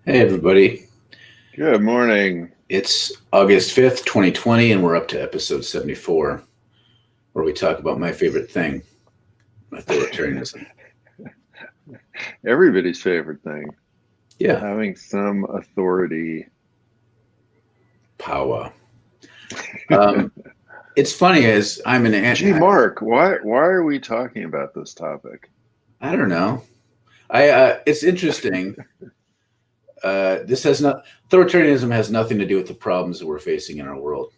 Hey, everybody. Good morning. It's August 5th, 2020, and we're up to episode 74, where we talk about my favorite thing, authoritarianism. Everybody's favorite thing, Yeah, having some authority. power. Um, it's funny as I'm an Gee, Mark, why are we talking about this topic? I don't know. It's interesting. This has not Authoritarianism has nothing to do with the problems that we're facing in our world.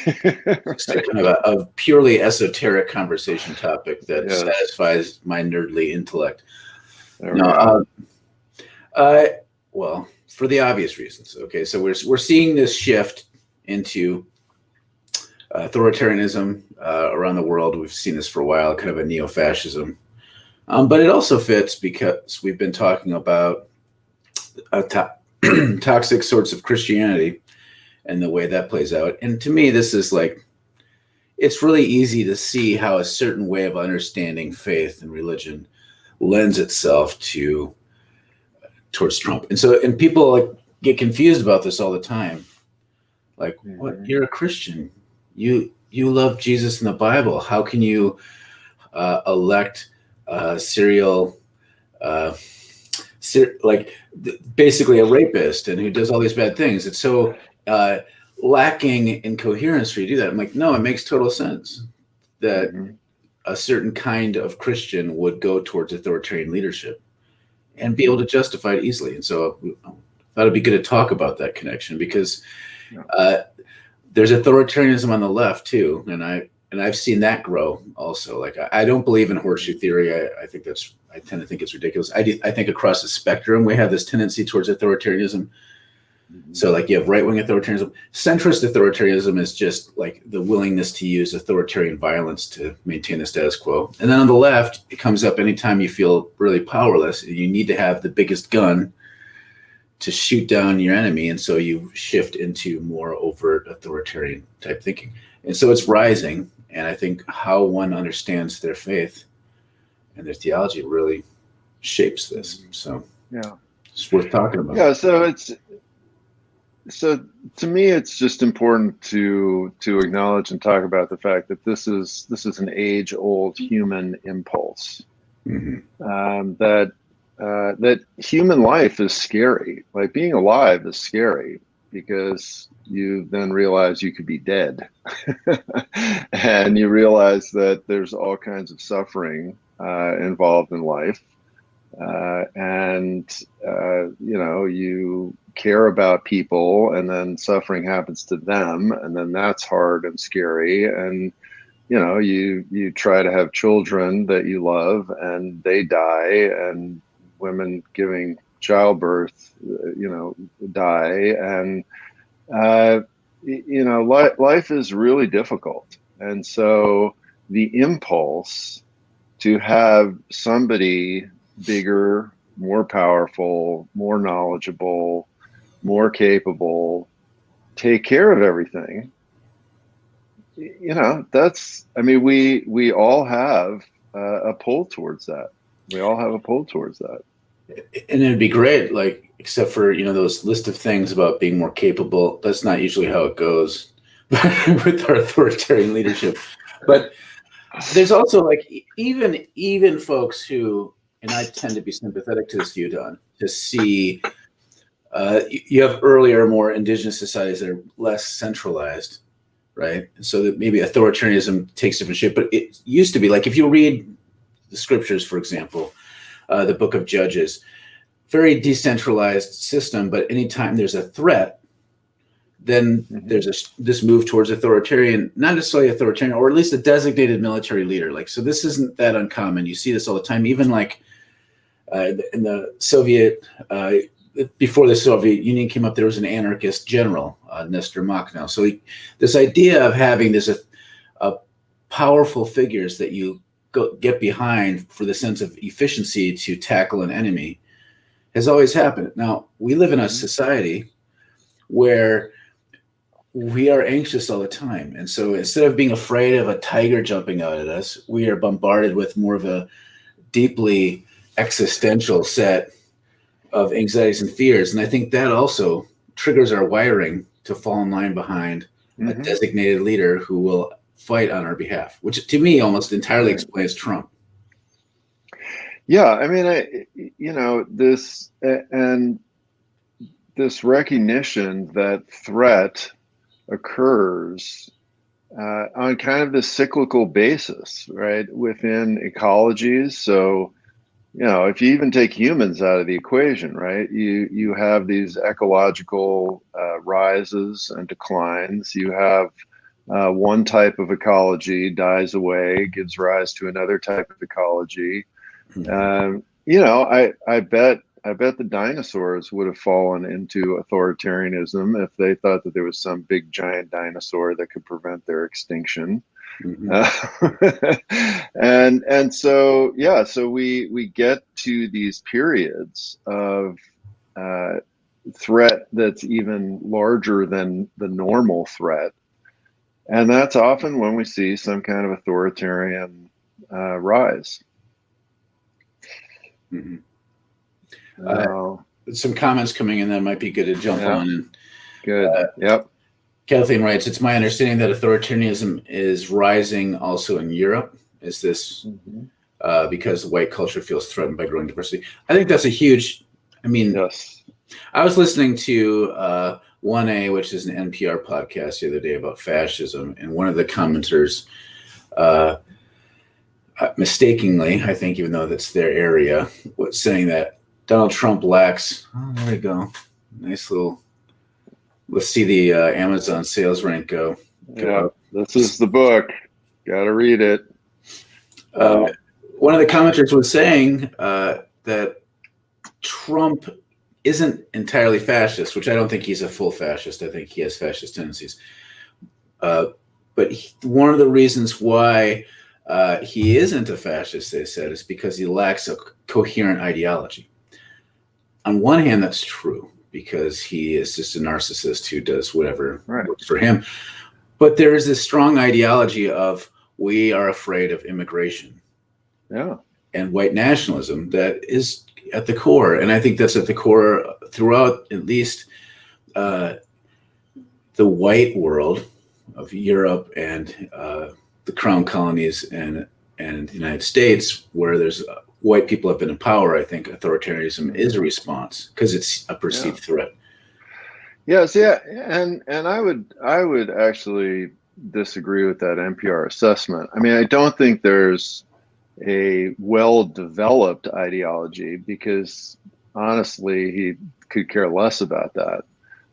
It's just a Right. kind of a purely esoteric conversation topic that Yes, satisfies my nerdly intellect. there No, we go. Uh, well, for the obvious reasons. Okay, so we're seeing this shift into authoritarianism around the world. We've seen this for a while, kind of a neo-fascism, but it also fits because we've been talking about toxic sorts of Christianity and the way that plays out. And to me, this is like it's really easy to see how a certain way of understanding faith and religion lends itself to towards Trump. And people like get confused about this all the time. Like, what? Mhm. You're a Christian. You love Jesus and the Bible. How can you elect serial uh, like basically a rapist and who does all these bad things? It's so uh, lacking in coherence for you to do that. I'm like, no, it makes total sense that Mhm. a certain kind of Christian would go towards authoritarian leadership and be able to justify it easily. And so I thought it'd be good to talk about that connection because Yeah. uh, there's authoritarianism on the left too, and I've seen that grow also. Like I don't believe in horseshoe theory. I tend to think it's ridiculous. I think across the spectrum we have this tendency towards authoritarianism. Mhm. So like you have right wing authoritarianism. Centrist authoritarianism is just like the willingness to use authoritarian violence to maintain the status quo. And then on the left, it comes up anytime you feel really powerless. You need to have the biggest gun to shoot down your enemy, and so you shift into more overt authoritarian type thinking. And so it's rising, and I think how one understands their faith and their theology really shapes this. Mhm. So Yeah. it's worth talking about. Yeah, so to me it's just important to acknowledge and talk about the fact that this is an age-old human impulse. Mm-hmm. That human life is scary. Like being alive is scary because you then realize you could be dead, and you realize that there's all kinds of suffering involved in life, and you care about people, and then suffering happens to them, and then that's hard and scary, and you try to have children that you love and they die, and women giving childbirth die, and uh, life is really difficult. And so the impulse to have somebody bigger, more powerful, more knowledgeable, more capable take care of everything, that's, I mean, we all have a pull towards that. We all have a pull towards that. And it'd be great, like except for those list of things about being more capable. That's not usually how it goes with our authoritarian leadership. But there's also like even folks who, and I tend to be sympathetic to this view, Don, to see you have earlier, more indigenous societies that are less centralized, right? So that maybe authoritarianism takes different shape. But it used to be like if you read the scriptures, for example, the book of Judges, very decentralized system. But anytime there's a threat, then Hmm. there's this move towards authoritarian, not necessarily authoritarian, or at least a designated military leader. Like, so this isn't that uncommon. You see this all the time, even like in the Soviet, before the Soviet Union came up, there was an anarchist general, Nestor Makhno. So this idea of having a powerful figures that you get behind for the sense of efficiency to tackle an enemy has always happened. Now, we live in a Hmm. society where we are anxious all the time. And so instead of being afraid of a tiger jumping out at us, we are bombarded with more of a deeply existential set of anxieties and fears. And I think that also triggers our wiring to fall in line behind a designated leader who will fight on our behalf, which to me almost entirely explains Trump. Yeah, I mean, this and this recognition that threat occurs on kind of this cyclical basis, right, within ecologies. So, if you even take humans out of the equation, right, you have these ecological rises and declines. You have one type of ecology dies away, gives rise to another type of ecology. I bet the dinosaurs would have fallen into authoritarianism if they thought that there was some big giant dinosaur that could prevent their extinction. And so so we get to these periods of threat that's even larger than the normal threat, and that's often when we see some kind of authoritarian rise. Some comments coming in that might be good to jump on. Good. Yep. Kathleen writes, it's my understanding that authoritarianism is rising also in Europe. Is this because white culture feels threatened by growing diversity? I think that's a huge, yes. I was listening to 1A, which is an NPR podcast the other day about fascism. And one of the commenters, mistakenly, I think, even though that's their area, was saying that Donald Trump lacks, there we go. Nice little, let's see the Amazon sales rank go. Yeah, this is the book. Got to read it. One of the commenters was saying that Trump isn't entirely fascist, which I don't think he's a full fascist. I think he has fascist tendencies. But one of the reasons why he isn't a fascist, they said, is because he lacks a coherent ideology. On one hand, that's true, because he is just a narcissist who does whatever works for him. But there is this strong ideology of we are afraid of immigration and white nationalism that is at the core. And I think that's at the core throughout at least the white world of Europe and the crown colonies and the United States, where there's white people have been in power. I think authoritarianism is a response because it's a perceived threat. Yes, and I would actually disagree with that NPR assessment. I mean, I don't think there's a well-developed ideology, because honestly, he could care less about that.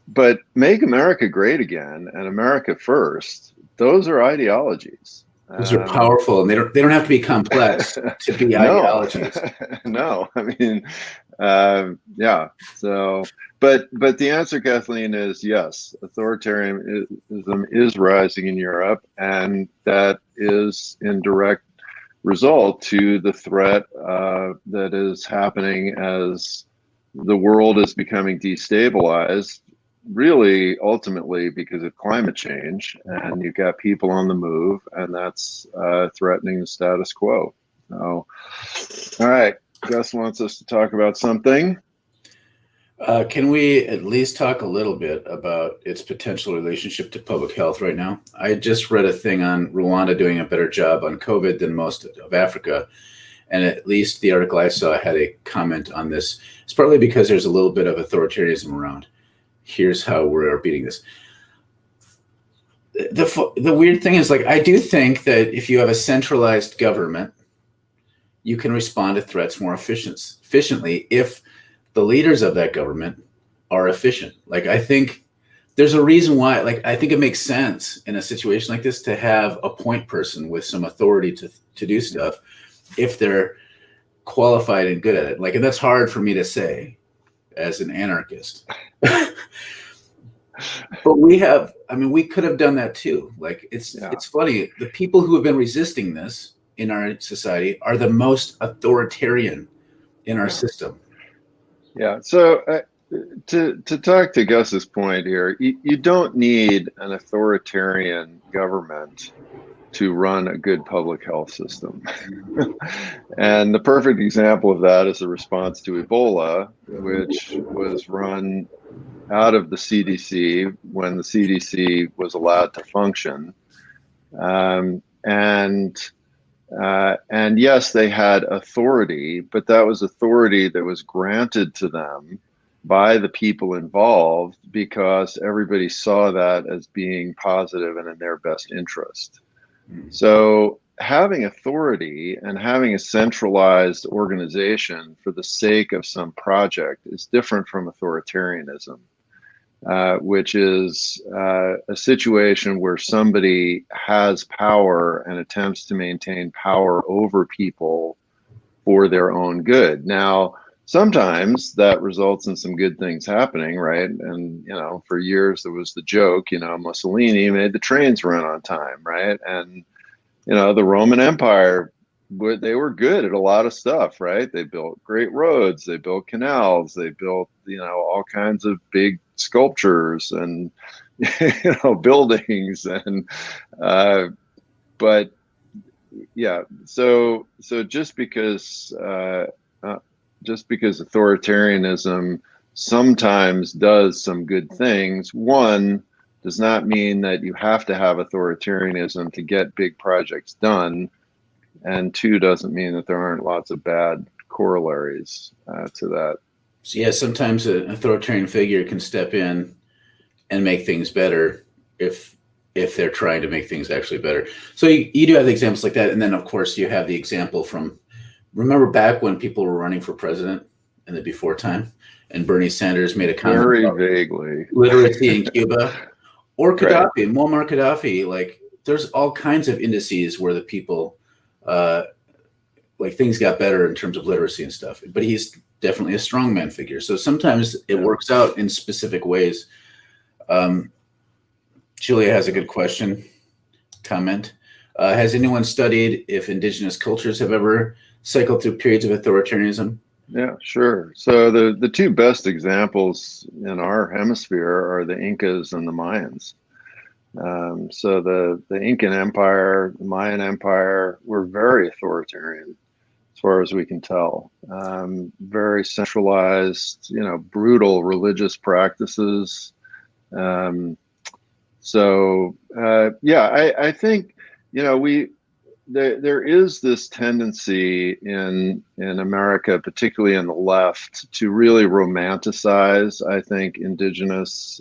But Make America Great Again and America First, those are ideologies. Those are powerful, and they don't have to be complex to be ideologies. No, I mean, So, but the answer, Kathleen, is yes. Authoritarianism is rising in Europe, and that is in direct result to the threat that is happening as the world is becoming destabilized, really ultimately because of climate change, and you've got people on the move, and that's threatening the status quo. So, all right, Gus wants us to talk about something. Can we at least talk a little bit about its potential relationship to public health right now? I just read a thing on Rwanda doing a better job on COVID than most of Africa. And at least the article I saw had a comment on this. It's partly because there's a little bit of authoritarianism around. Here's how we're beating this. The weird thing is, I do think that if you have a centralized government, you can respond to threats more efficiently if the leaders of that government are efficient. I think there's a reason why, I think it makes sense in a situation like this to have a point person with some authority to do stuff if they're qualified and good at it. And that's hard for me to say as an anarchist. But we could have done that too. It's funny. The people who have been resisting this in our society are the most authoritarian in our system. Yeah. So to talk to Gus's point here, you don't need an authoritarian government to run a good public health system. And the perfect example of that is the response to Ebola, which was run out of the CDC when the CDC was allowed to function. And yes, they had authority, but that was authority that was granted to them by the people involved because everybody saw that as being positive and in their best interest. So having authority and having a centralized organization for the sake of some project is different from authoritarianism. Which is a situation where somebody has power and attempts to maintain power over people for their own good. Now, sometimes that results in some good things happening, right? And, for years there was the joke, Mussolini made the trains run on time, right? And, the Roman Empire, they were good at a lot of stuff, right? They built great roads, they built canals, they built, all kinds of big sculptures and, buildings. And, but yeah, so just because authoritarianism sometimes does some good things, one, does not mean that you have to have authoritarianism to get big projects done. And two, doesn't mean that there aren't lots of bad corollaries to that. So yeah, sometimes an authoritarian figure can step in and make things better if they're trying to make things actually better. So you do have examples like that. And then, of course, you have the example from, remember back when people were running for president in the before time, and Bernie Sanders made a comment very vaguely literacy in Cuba, or Gaddafi, right. Muammar Gaddafi. Like, there's all kinds of indices where the people, things got better in terms of literacy and stuff. But he's definitely a strongman figure. So sometimes it works out in specific ways. Julia has a good comment. Has anyone studied if indigenous cultures have ever cycled through periods of authoritarianism? Yeah, sure. So the two best examples in our hemisphere are the Incas and the Mayans. So the Incan Empire, the Mayan Empire, were very authoritarian as far as we can tell. Very centralized, brutal religious practices. I think, there is this tendency in America, particularly in the left, to really romanticize, I think, indigenous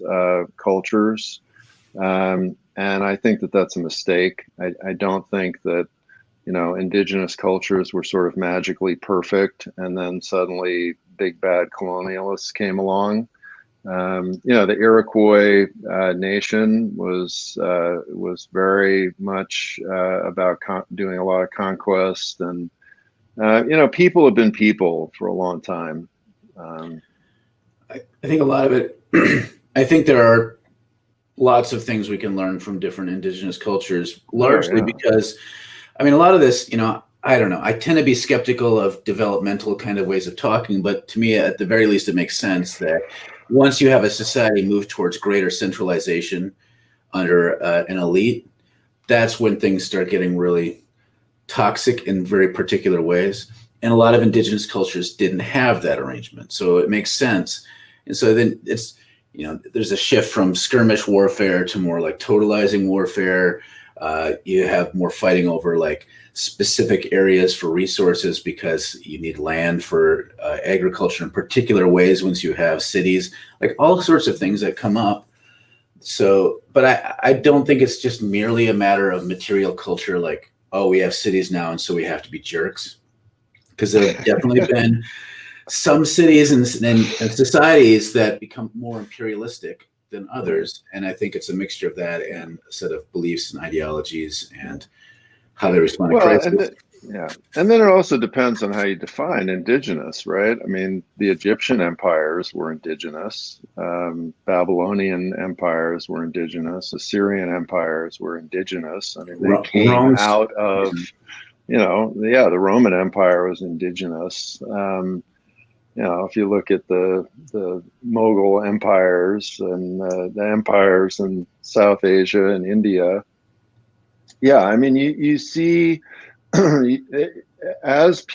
cultures. And I think that that's a mistake. I don't think that, indigenous cultures were sort of magically perfect and then suddenly big bad colonialists came along. The Iroquois nation was very much about doing a lot of conquest, and people have been people for a long time. I think a lot of it. I think there are lots of things we can learn from different indigenous cultures, largely because, a lot of this, I don't know. I tend to be skeptical of developmental kind of ways of talking, but to me, at the very least, it makes sense that once you have a society move towards greater centralization under an elite, that's when things start getting really toxic in very particular ways. And a lot of indigenous cultures didn't have that arrangement. So it makes sense. And so then it's, there's a shift from skirmish warfare to more like totalizing warfare. You have more fighting over like specific areas for resources because you need land for agriculture in particular ways once you have cities, like all sorts of things that come up. So, but I don't think it's just merely a matter of material culture, like, oh, we have cities now and so we have to be jerks. Because there have definitely been some cities and societies that become more imperialistic than others. And I think it's a mixture of that and a set of beliefs and ideologies and how they respond to crisis. And then it also depends on how you define indigenous, right? The Egyptian empires were indigenous, Babylonian empires were indigenous, Assyrian empires were indigenous. They came out of, the Roman Empire was indigenous. If you look at the Mughal empires and the empires in South Asia and India, Yeah, I mean, you see, as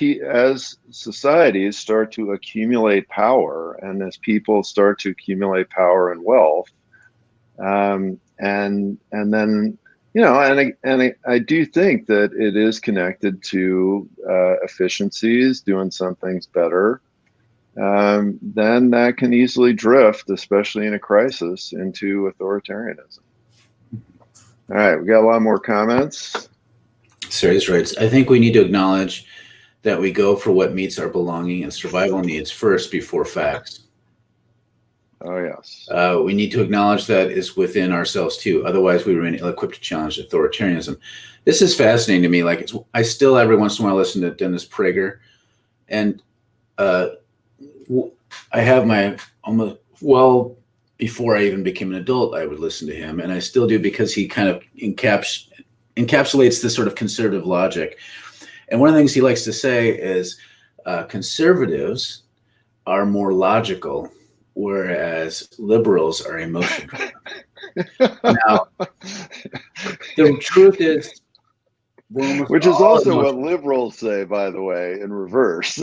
societies start to accumulate power, and as people start to accumulate power and wealth, and then, I do think that it is connected to efficiencies, doing some things better. Then that can easily drift, especially in a crisis, into authoritarianism. All right, we got a lot more comments. Serious rights. I think we need to acknowledge that we go for what meets our belonging and survival needs first before facts. Oh, yes. We need to acknowledge that is within ourselves too. Otherwise, we remain ill-equipped to challenge authoritarianism. This is fascinating to me. Like, I still every once in a while listen to Dennis Prager, and I have my almost before I even became an adult, I would listen to him, and I still do because he kind of encapsulates this sort of conservative logic. And one of the things he likes to say is conservatives are more logical, whereas liberals are emotional. Now, the truth is, which is also what liberals say, by the way, in reverse.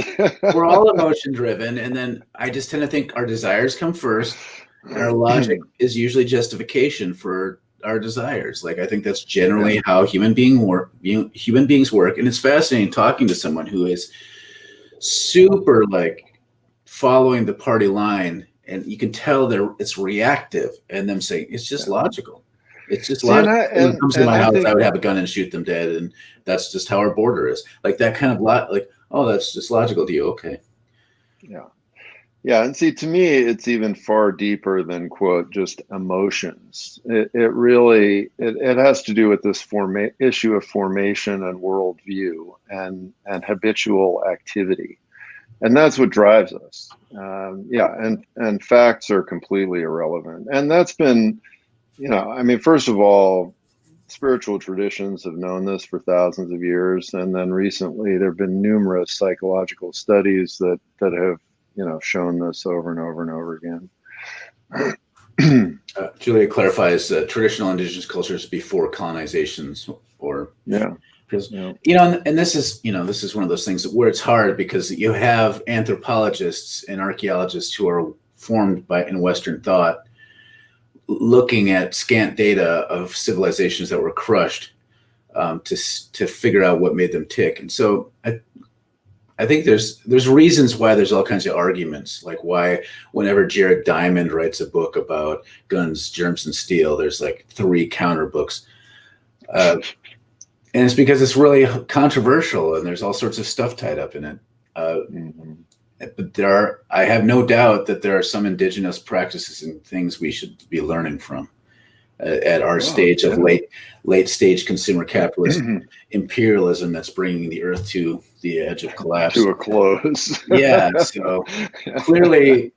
We're all emotion driven, and then I just tend to think our desires come first, and our logic is usually justification for our desires. Like, I think that's generally how human beings work, and it's fascinating talking to someone who is super like following the party line, and you can tell it's reactive, and them saying it's just logical. It's just logical. When it comes to my house, I would have a gun and shoot them dead, and that's just how our border is. Like that kind of like, oh, that's just logical to you, okay? Yeah, and see, to me, it's even far deeper than, quote, just emotions. It really has to do with this issue of formation and worldview and habitual activity, and that's what drives us. And facts are completely irrelevant, and that's been, I mean, first of all, spiritual traditions have known this for thousands of years, and then recently there have been numerous psychological studies that have shown this over and over and over again. Julia clarifies traditional indigenous cultures before colonizations, or because and this is one of those things where it's hard because you have anthropologists and archaeologists who are formed in Western thought, looking at scant data of civilizations that were crushed to figure out what made them tick. And so I think there's reasons why there's all kinds of arguments, like why whenever Jared Diamond writes a book about guns, germs, and steel, there's like 3 counter books. And it's because it's really controversial and there's all sorts of stuff tied up in it. But I have no doubt that there are some indigenous practices and things we should be learning from at our stage of late stage consumer capitalist imperialism that's bringing the earth to the edge of collapse, to a close. So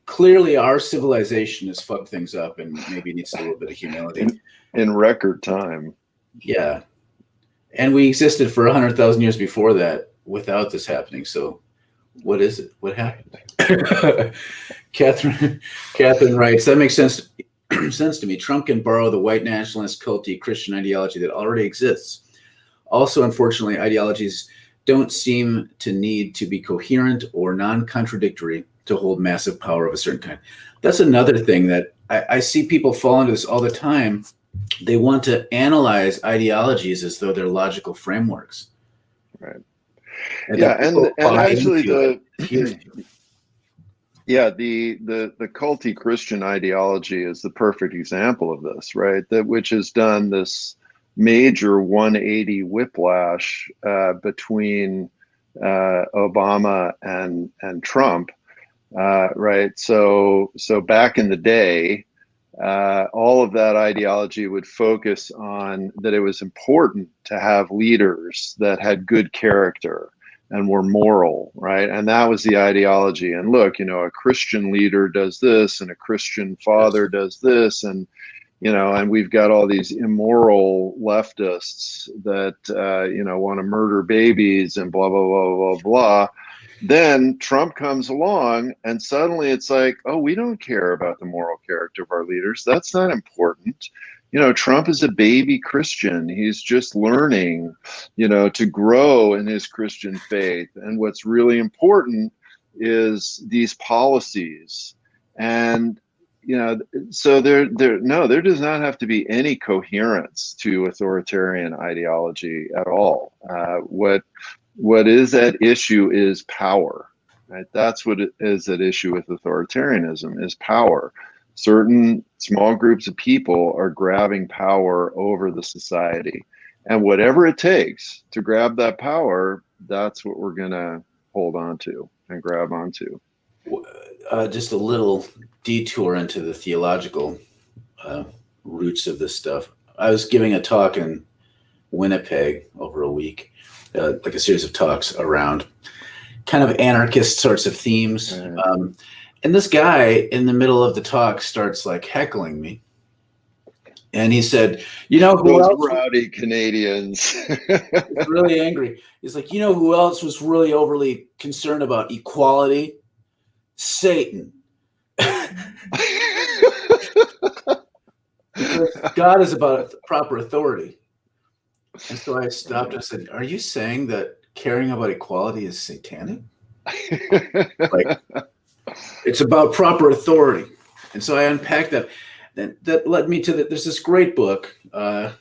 clearly our civilization has fucked things up and maybe needs a little bit of humility in record time. Yeah, and we existed for 100,000 years before that without this happening. So what is it? What happened? Catherine writes, that makes sense to me. Trump can borrow the white nationalist, culty Christian ideology that already exists. Also, unfortunately, ideologies don't seem to need to be coherent or non-contradictory to hold massive power of a certain kind. That's another thing that I see people fall into this all the time. They want to analyze ideologies as though they're logical frameworks. Right. And actually the culty Christian ideology is the perfect example of this, right? Which has done this major 180 whiplash between Obama and Trump, right? So back in the day, all of that ideology would focus on that it was important to have leaders that had good character and were moral, right? And that was the ideology. And look, a Christian leader does this, and a Christian father does this, and and we've got all these immoral leftists that want to murder babies and blah blah blah blah blah. Then Trump comes along, and suddenly it's like, oh, we don't care about the moral character of our leaders. That's not important. Trump is a baby Christian. He's just learning, to grow in his Christian faith. And what's really important is these policies. And, so there does not have to be any coherence to authoritarian ideology at all. What is at issue is power, right? That's what is at issue with authoritarianism, is power. Certain small groups of people are grabbing power over the society, and whatever it takes to grab that power, that's what we're going to hold on to and grab onto. Just a little detour into the theological roots of this stuff. I was giving a talk in Winnipeg over a week, like a series of talks around kind of anarchist sorts of themes. Right. And this guy in the middle of the talk starts like heckling me. And he said, who Those else? Rowdy Canadians. He's really angry. He's like, who else was really overly concerned about equality? Satan. Because God is about proper authority. And so I stopped and said, are you saying that caring about equality is satanic? Like, it's about proper authority. And so I unpacked that. That led me to there's this great book. I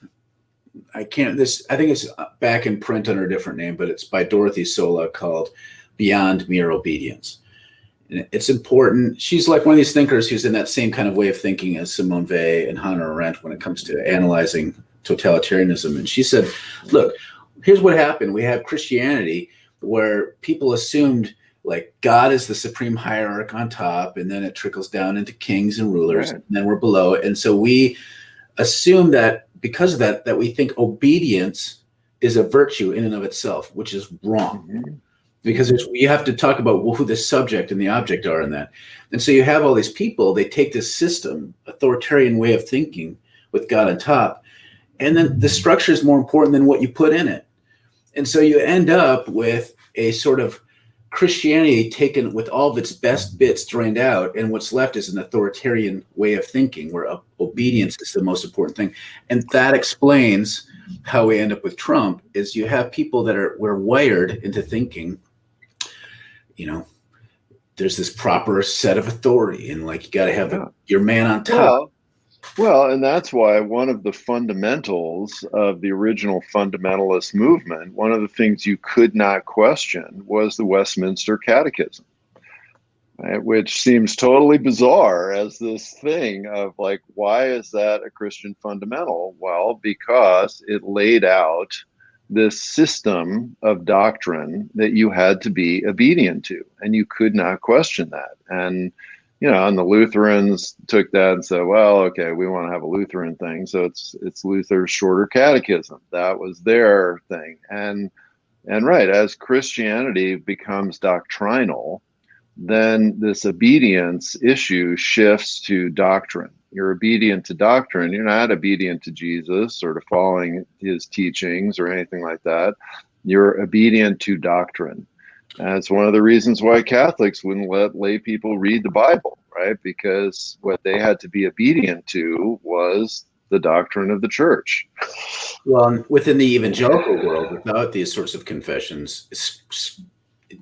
think it's back in print under a different name, but it's by Dorothy Sola, called Beyond Mere Obedience. And it's important. She's like one of these thinkers who's in that same kind of way of thinking as Simone Weil and Hannah Arendt when it comes to analyzing totalitarianism. And she said, look, here's what happened. We have Christianity where people assumed like God is the supreme hierarch on top, and then it trickles down into kings and rulers, right, and then we're below. And so we assume that because of that we think obedience is a virtue in and of itself, which is wrong. Mm-hmm. Because you have to talk about who the subject and the object are in that. And so you have all these people, they take this system, authoritarian way of thinking with God on top, and then the structure is more important than what you put in it. And so you end up with a sort of Christianity taken with all of its best bits drained out, and what's left is an authoritarian way of thinking where obedience is the most important thing. And that explains how we end up with Trump, is you have people that we're wired into thinking, there's this proper set of authority, and like you got to have your man on top. Well, and that's why one of the fundamentals of the original fundamentalist movement, one of the things you could not question was the Westminster Catechism, right? Which seems totally bizarre as this thing of like, why is that a Christian fundamental? Well, because it laid out this system of doctrine that you had to be obedient to, and you could not question that. And and the Lutherans took that and said, well, okay, we want to have a Lutheran thing, so it's Luther's shorter catechism. That was their thing. And right, as Christianity becomes doctrinal, then this obedience issue shifts to doctrine. You're obedient to doctrine. You're not obedient to Jesus or to following his teachings or anything like that. You're obedient to doctrine. And it's one of the reasons why Catholics wouldn't let lay people read the Bible, right? Because what they had to be obedient to was the doctrine of the church. Well, within the evangelical world, without these sorts of confessions,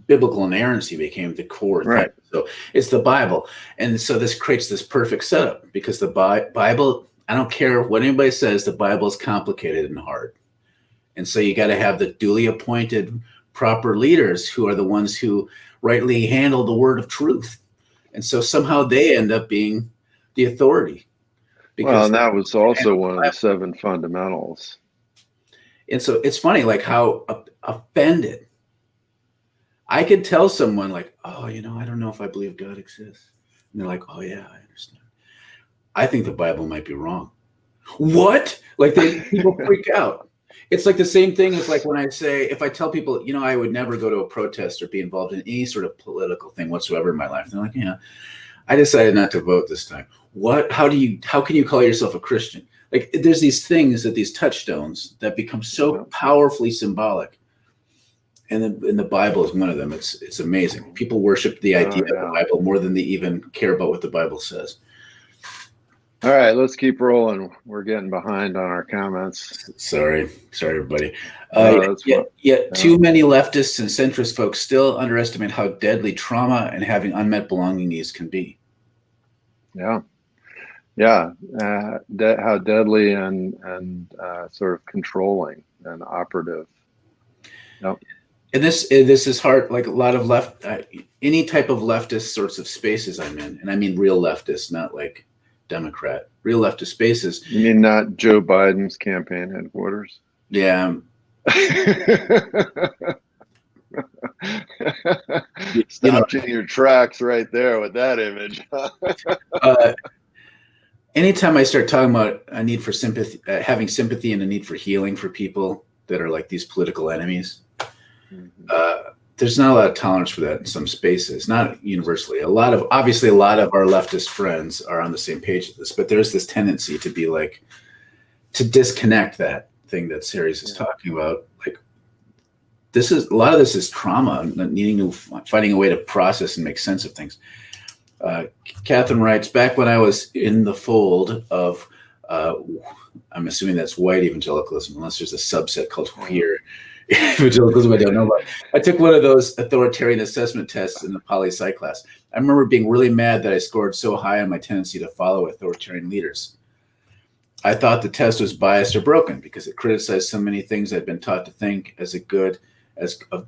biblical inerrancy became the core thing. So it's the Bible. And so this creates this perfect setup, because the Bible, I don't care what anybody says, the Bible is complicated and hard. And so you got to have the duly appointed proper leaders who are the ones who rightly handle the word of truth. And so somehow they end up being the authority. Well, and that was also one of the 7 fundamentals. And so it's funny, like how offended I could tell someone like, oh, I don't know if I believe God exists. And they're like, oh yeah, I understand. I think the Bible might be wrong. What? Like people freak out. It's like the same thing as like when if I tell people, I would never go to a protest or be involved in any sort of political thing whatsoever in my life. They're like, yeah, I decided not to vote this time. What? How can you call yourself a Christian? Like there's these things, these touchstones that become so powerfully symbolic. And the Bible is one of them. It's amazing. People worship the idea of the Bible more than they even care about what the Bible says. All right, let's keep rolling. We're getting behind on our comments. Sorry, everybody. That's fine. Yet too many leftists and centrist folks still underestimate how deadly trauma and having unmet belonging needs can be. Yeah. How deadly and sort of controlling and operative. Yep. And this is hard. Like a lot of any type of leftist sorts of spaces I'm in, and I mean real leftists, not like Democrat. Real leftist spaces. You mean not Joe Biden's campaign headquarters? Yeah. Stopped you in your tracks right there with that image. Anytime I start talking about a need for sympathy, having sympathy and a need for healing for people that are like these political enemies, there's not a lot of tolerance for that in some spaces, not universally. Obviously a lot of our leftist friends are on the same page with this, but there's this tendency to be like, to disconnect that thing that Ceres is talking about. Like, a lot of this is trauma, finding a way to process and make sense of things. Catherine writes, back when I was in the fold of, I'm assuming that's white evangelicalism, unless there's a subset called queer evangelicalism I don't know about. I took one of those authoritarian assessment tests in the poli-sci class. I remember being really mad that I scored so high on my tendency to follow authoritarian leaders. I thought the test was biased or broken because it criticized so many things I'd been taught to think as good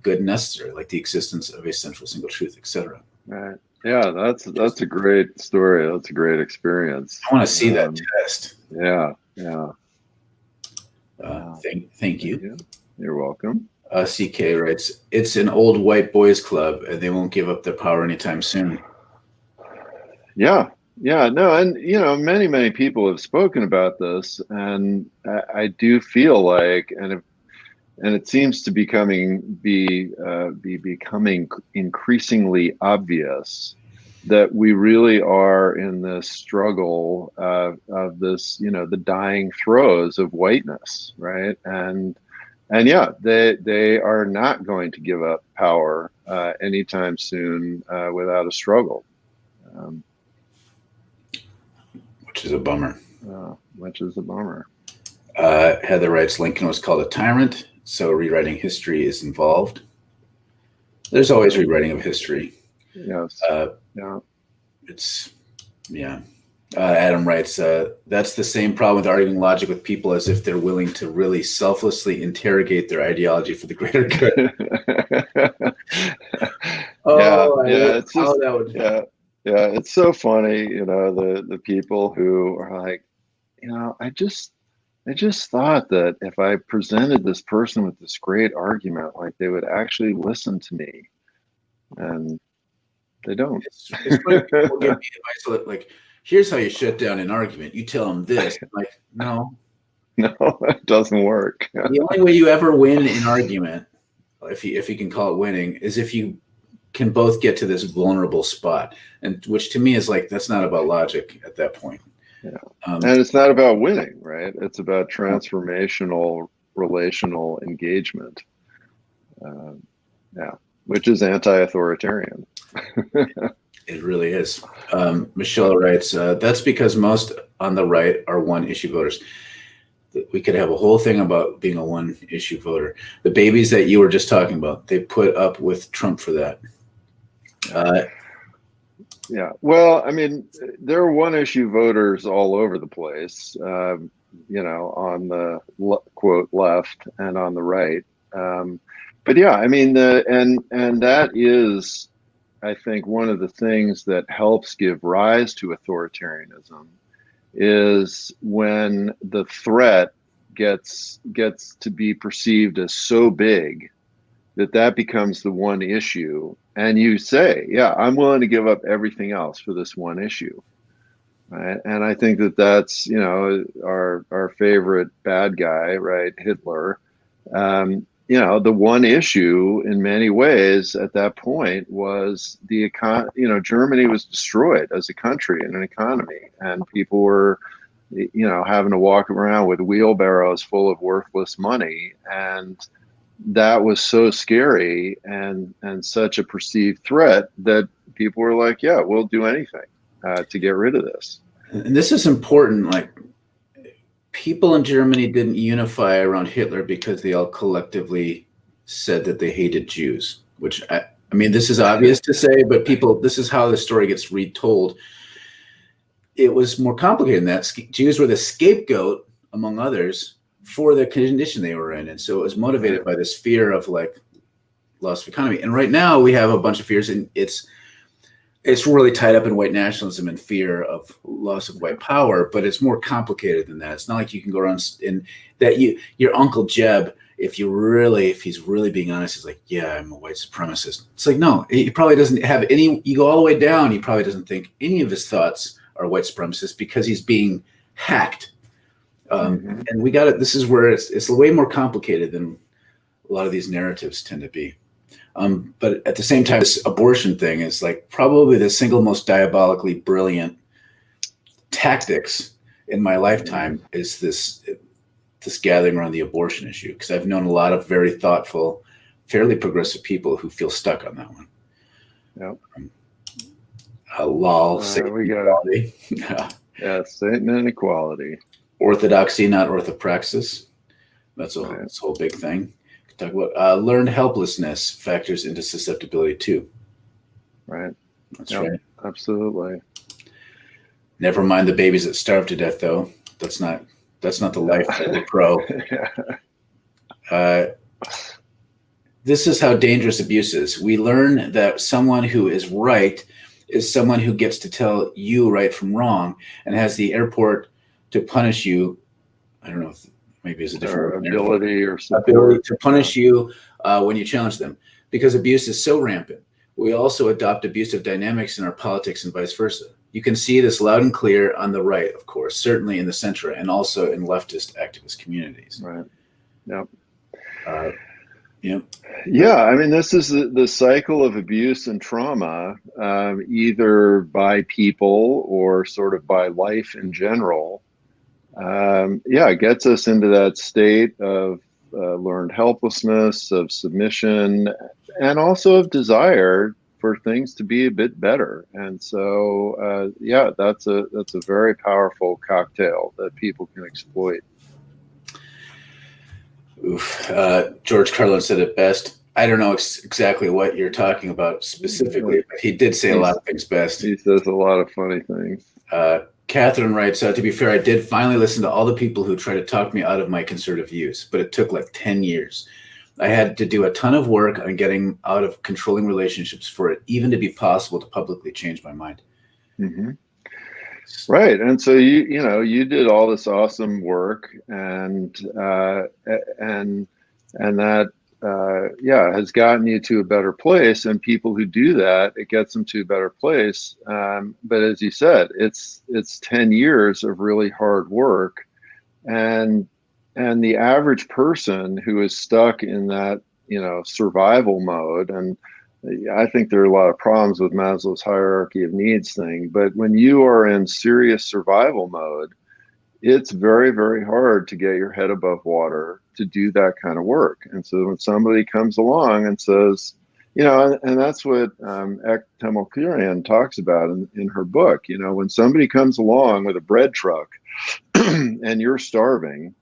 necessary, like the existence of a central single truth, etc. Right. Yeah, that's a great story. That's a great experience. I want to see that test. Yeah. Thank you. You're welcome. CK writes, it's an old white boys club and they won't give up their power anytime soon. Yeah. No, and many people have spoken about this, and I do feel like, and it seems to be becoming increasingly obvious that we really are in this struggle of this, the dying throes of whiteness, right? And yeah, they are not going to give up power anytime soon without a struggle. Which is a bummer. Heather writes, Lincoln was called a tyrant, so rewriting history is involved. There's always rewriting of history. Yes. Adam writes, that's the same problem with arguing logic with people as if they're willing to really selflessly interrogate their ideology for the greater good. It's so funny, the people who are like, I just thought that if I presented this person with this great argument, like they would actually listen to me, and they don't. It's funny, people give me advice like, here's how you shut down an argument. You tell them this. I'm like, no, it doesn't work. The only way you ever win an argument, if you can call it winning, is if you can both get to this vulnerable spot, and which to me is like, that's not about logic at that point. And it's not about winning, right? It's about transformational relational engagement. Which is anti-authoritarian. It really is. Michelle writes, that's because most on the right are one-issue voters. We could have a whole thing about being a one-issue voter. The babies that you were just talking about, they put up with Trump for that. Well, I mean, there are one-issue voters all over the place, on the quote left and on the right. But yeah, I mean, and that is, I think, one of the things that helps give rise to authoritarianism is when the threat gets to be perceived as so big that becomes the one issue, and you say, yeah, I'm willing to give up everything else for this one issue, right? And I think that's our favorite bad guy, right, Hitler. The one issue in many ways at that point was the Germany was destroyed as a country and an economy, and people were having to walk around with wheelbarrows full of worthless money, and that was so scary and such a perceived threat that people were like, yeah, we'll do anything to get rid of this. And this is important. Like, people in Germany didn't unify around Hitler because they all collectively said that they hated Jews, which I mean, this is obvious to say, but this is how the story gets retold. It was more complicated than that. Jews were the scapegoat, among others, for the condition they were in. And so it was motivated by this fear of like loss of economy. And right now we have a bunch of fears, and it's really tied up in white nationalism and fear of loss of white power, but it's more complicated than that. It's not like you can go around and that your Uncle Jeb, if he's really being honest, is like, yeah, I'm a white supremacist. It's like, no, he probably doesn't have any, you go all the way down, he probably doesn't think any of his thoughts are white supremacist because he's being hacked. And this is where it's way more complicated than a lot of these narratives tend to be. But at the same time, this abortion thing is like probably the single most diabolically brilliant tactics in my lifetime is this gathering around the abortion issue, because I've known a lot of very thoughtful, fairly progressive people who feel stuck on that one. Yep. Lol, we got equality. Yeah, Satan and equality. Orthodoxy, not orthopraxis. That's a whole big thing. Talk about learned helplessness factors into susceptibility too. Right. That's right. Absolutely. Never mind the babies that starve to death, though. That's not the life that we're pro. This is how dangerous abuse is. We learn that someone who is right is someone who gets to tell you right from wrong and has the airport to punish you. I don't know if maybe it's a different ability or ability to punish you when you challenge them, because abuse is so rampant. We also adopt abusive dynamics in our politics and vice versa. You can see this loud and clear on the right, of course, certainly in the center, and also in leftist activist communities. Right. Yep. Yep. Yeah, I mean, this is the cycle of abuse and trauma, either by people or sort of by life in general. It gets us into that state of learned helplessness, of submission, and also of desire for things to be a bit better. And so, that's a very powerful cocktail that people can exploit. Oof. George Carlin said it best. I don't know exactly what you're talking about specifically, but he did say a lot of things best. He says a lot of funny things. Catherine writes, to be fair, I did finally listen to all the people who tried to talk me out of my conservative views, but it took like 10 years. I had to do a ton of work on getting out of controlling relationships for it even to be possible to publicly change my mind. Mm-hmm. Right. And so you did all this awesome work, and that has gotten you to a better place. And people who do that, it gets them to a better place. But as you said, it's 10 years of really hard work, and the average person who is stuck in that survival mode, and I think there are a lot of problems with Maslow's hierarchy of needs thing, but when you are in serious survival mode, it's very, very hard to get your head above water to do that kind of work. And so when somebody comes along and says, and that's what Authoritarian talks about in her book, when somebody comes along with a bread truck and you're starving,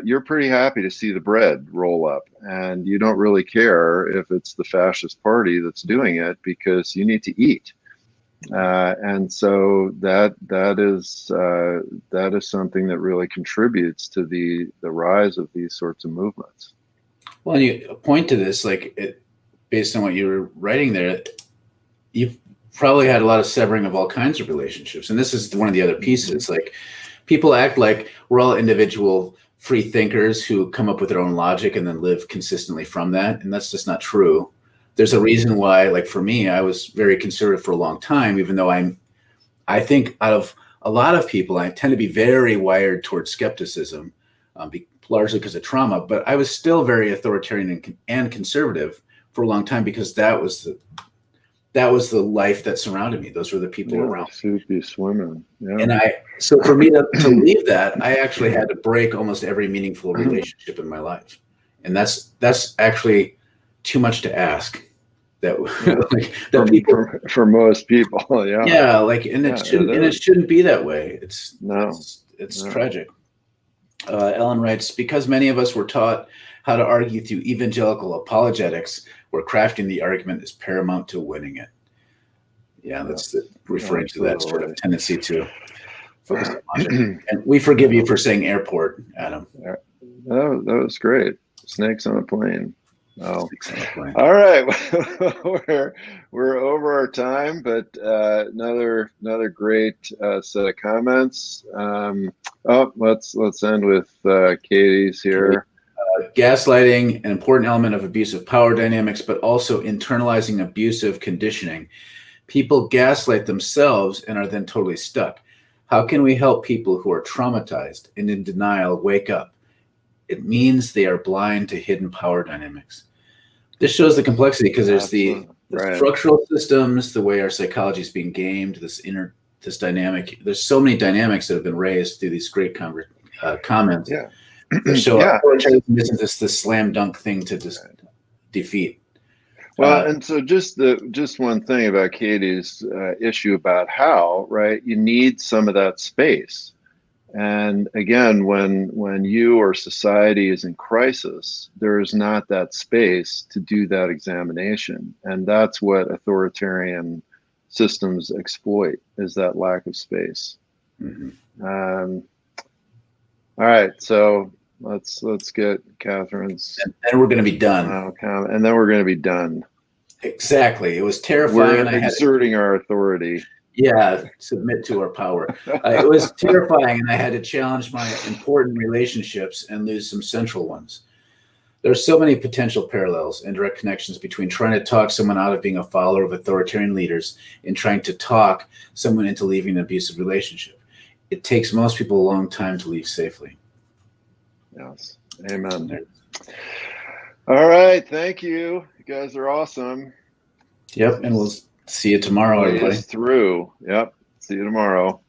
you're pretty happy to see the bread roll up, and you don't really care if it's the fascist party that's doing it because you need to eat. And so that is something that really contributes to the rise of these sorts of movements. Well, and you point to this, based on what you were writing there, you've probably had a lot of severing of all kinds of relationships. And this is one of the other pieces. Like, people act like we're all individual free thinkers who come up with their own logic and then live consistently from that. And that's just not true. There's a reason why, like for me, I was very conservative for a long time, even though I think out of a lot of people, I tend to be very wired towards skepticism, largely because of trauma, but I was still very authoritarian and conservative for a long time because that was the life that surrounded me. Those were the people around. Soupy swimming. Yeah. And so for me to leave that, I actually had to break almost every meaningful relationship in my life. And that's actually too much to ask. that like that people for most people. Yeah. Yeah, like, and it shouldn't be that way. It's No. it's No. tragic. Ellen writes, because many of us were taught how to argue through evangelical apologetics, where crafting the argument is paramount to winning it. Yeah, that's referring to that sort of tendency to focus on logic. And we forgive you for saying airport, Adam. Oh, that was great. Snakes on a plane. Oh, Plane. All right. we're over our time, but another great set of comments. Let's end with Katie's here. Gaslighting, an important element of abusive power dynamics, but also internalizing abusive conditioning. People gaslight themselves and are then totally stuck. How can we help people who are traumatized and in denial wake up? It means they are blind to hidden power dynamics. This shows the complexity because there's the structural systems, the way our psychology is being gamed, this dynamic. There's so many dynamics that have been raised through these great comments. Yeah. So authoritarianism isn't this slam dunk thing to just defeat. Well, and so just one thing about Katie's issue about how, right? You need some of that space. And again, when you or society is in crisis, there is not that space to do that examination. And that's what authoritarian systems exploit, is that lack of space. Mm-hmm. All right, so let's get Catherine's. And then we're going to be done. And then we're going to be done. Exactly. It was terrifying. We're exerting our authority. Yeah, submit to our power. It was terrifying, and I had to challenge my important relationships and lose some central ones. There's so many potential parallels and direct connections between trying to talk someone out of being a follower of authoritarian leaders and trying to talk someone into leaving an abusive relationship. It takes most people a long time to leave safely. Yes. Amen. All right. Thank you. You guys are awesome. Yep. And we'll see you tomorrow, everybody. Through. Yep. See you tomorrow.